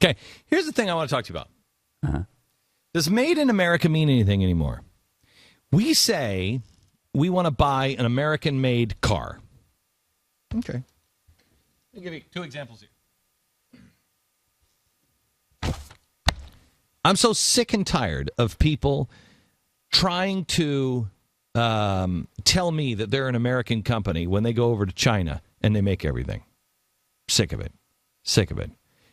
Okay, here's the thing I want to talk to you about. Uh-huh. Does made in America mean anything anymore? We say we want to buy an American-made car. Okay. I'll give you 2 examples here. I'm so sick and tired of people trying to tell me that they're an American company when they go over to China and they make everything. Sick of it. Sick of it.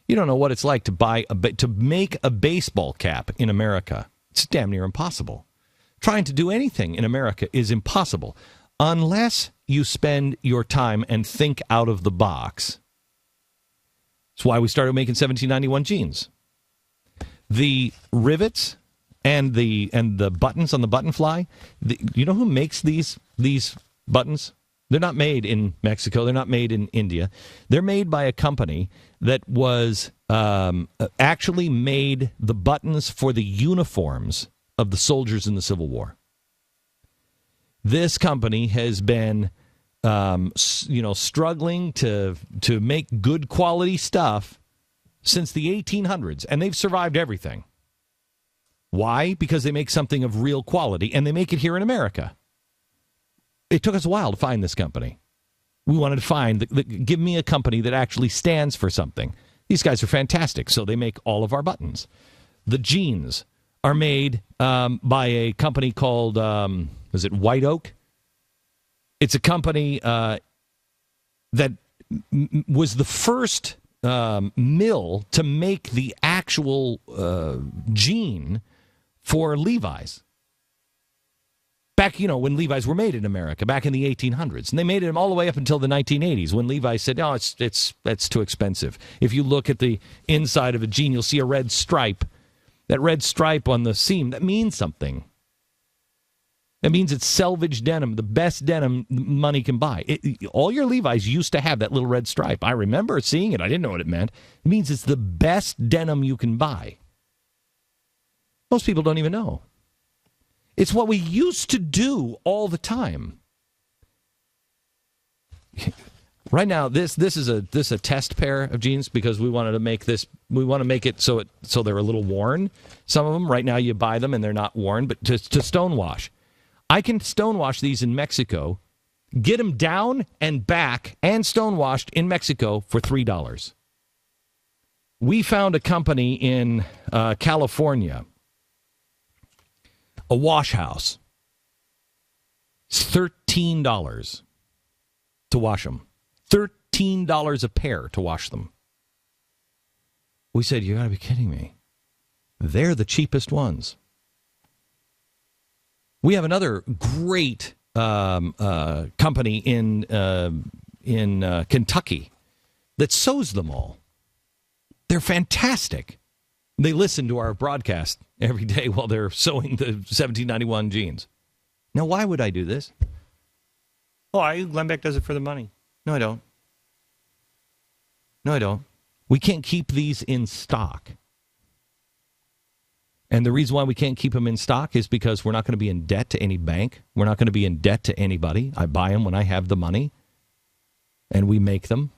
You don't know what it's like to make a baseball cap in America. It's damn near impossible. Trying to do anything in America is impossible unless you spend your time and think out of the box. That's why we started making 1791 jeans. The rivets and the buttons on the button fly, you know who makes these buttons? They're not made in Mexico. They're not made in India. They're made by a company that was actually made the buttons for the uniforms of the soldiers in the Civil War. This company has been, struggling to make good quality stuff since the 1800s, and they've survived everything. Why? Because they make something of real quality, and they make it here in America. It took us a while to find this company. We wanted to find, give me a company that actually stands for something. These guys are fantastic, so they make all of our buttons. The jeans are made by a company called, is it White Oak? It's a company that was the first mill to make the actual jean for Levi's. Back, when Levi's were made in America, back in the 1800s. And they made them all the way up until the 1980s when Levi's said, no, it's too expensive. If you look at the inside of a jean, you'll see a red stripe. That red stripe on the seam, that means something. That means it's salvage denim, the best denim money can buy. All your Levi's used to have that little red stripe. I remember seeing it. I didn't know what it meant. It means it's the best denim you can buy. Most people don't even know. It's what we used to do all the time. Right now, this is a test pair of jeans because we wanted to make this. We want to make it so they're a little worn. Some of them right now you buy them and they're not worn, but to stonewash, I can stonewash these in Mexico, get them down and back and stonewashed in Mexico for $3. We found a company in California. A wash house. It's $13 to wash them. $13 a pair to wash them. We said, you got to be kidding me. They're the cheapest ones. We have another great company in Kentucky that sews them all. They're fantastic. They listen to our broadcast every day while they're sewing the 1791 jeans. Now, why would I do this? Oh, Glenn Beck does it for the money. No, I don't. No, I don't. We can't keep these in stock. And the reason why we can't keep them in stock is because we're not going to be in debt to any bank. We're not going to be in debt to anybody. I buy them when I have the money, and we make them.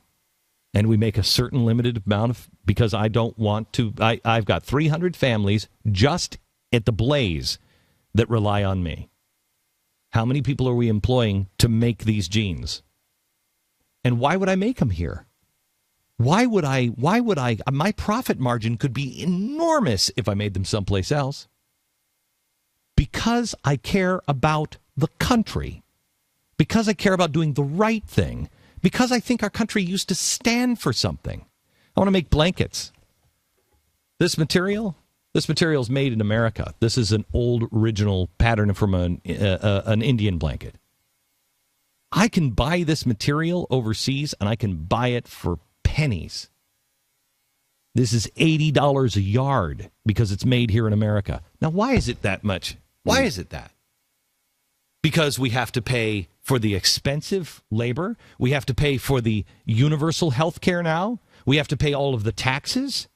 And we make a certain limited amount of, because I don't want to, I've got 300 families just at the Blaze that rely on me. How many people are we employing to make these jeans? And why would I make them here? Why would I, my profit margin could be enormous if I made them someplace else. Because I care about the country. Because I care about doing the right thing. Because I think our country used to stand for something. I want to make blankets. This material is made in America. This is an old original pattern from an Indian blanket. I can buy this material overseas, and I can buy it for pennies. This is $80 a yard because it's made here in America. Now, why is it that much? Why is it that? Because we have to pay for the expensive labor. We have to pay for the universal health care now. We have to pay all of the taxes.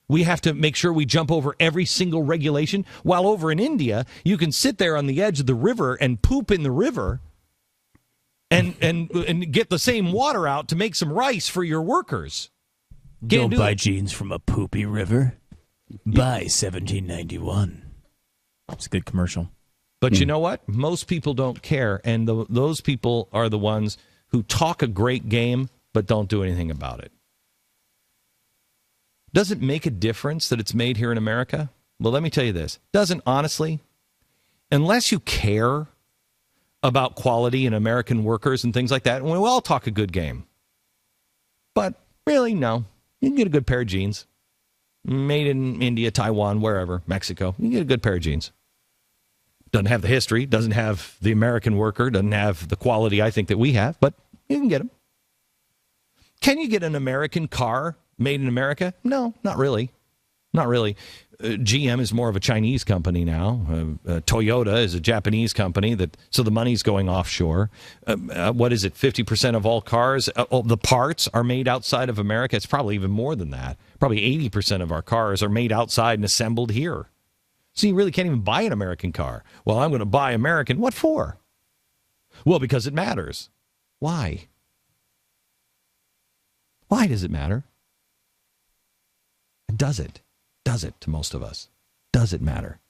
We have to make sure we jump over every single regulation. While over in India, you can sit there on the edge of the river and poop in the river and get the same water out to make some rice for your workers. Don't buy jeans from a poopy river. Buy 1791. It's a good commercial. But you know what? Most people don't care, and those people are the ones who talk a great game but don't do anything about it. Does it make a difference that it's made here in America? Well, let me tell you this. Doesn't, honestly, unless you care about quality and American workers and things like that, and we all talk a good game. But really, no. You can get a good pair of jeans. Made in India, Taiwan, wherever, Mexico. You can get a good pair of jeans. Doesn't have the history, doesn't have the American worker, doesn't have the quality I think that we have, but you can get them. Can you get an American car made in America? No, not really. Not really. GM is more of a Chinese company now. Toyota is a Japanese company, so the money's going offshore. What is it? 50% of all cars, the parts are made outside of America. It's probably even more than that. Probably 80% of our cars are made outside and assembled here. So you really can't even buy an American car. Well, I'm going to buy American. What for? Well, because it matters. Why? Why does it matter? Does it? Does it to most of us? Does it matter?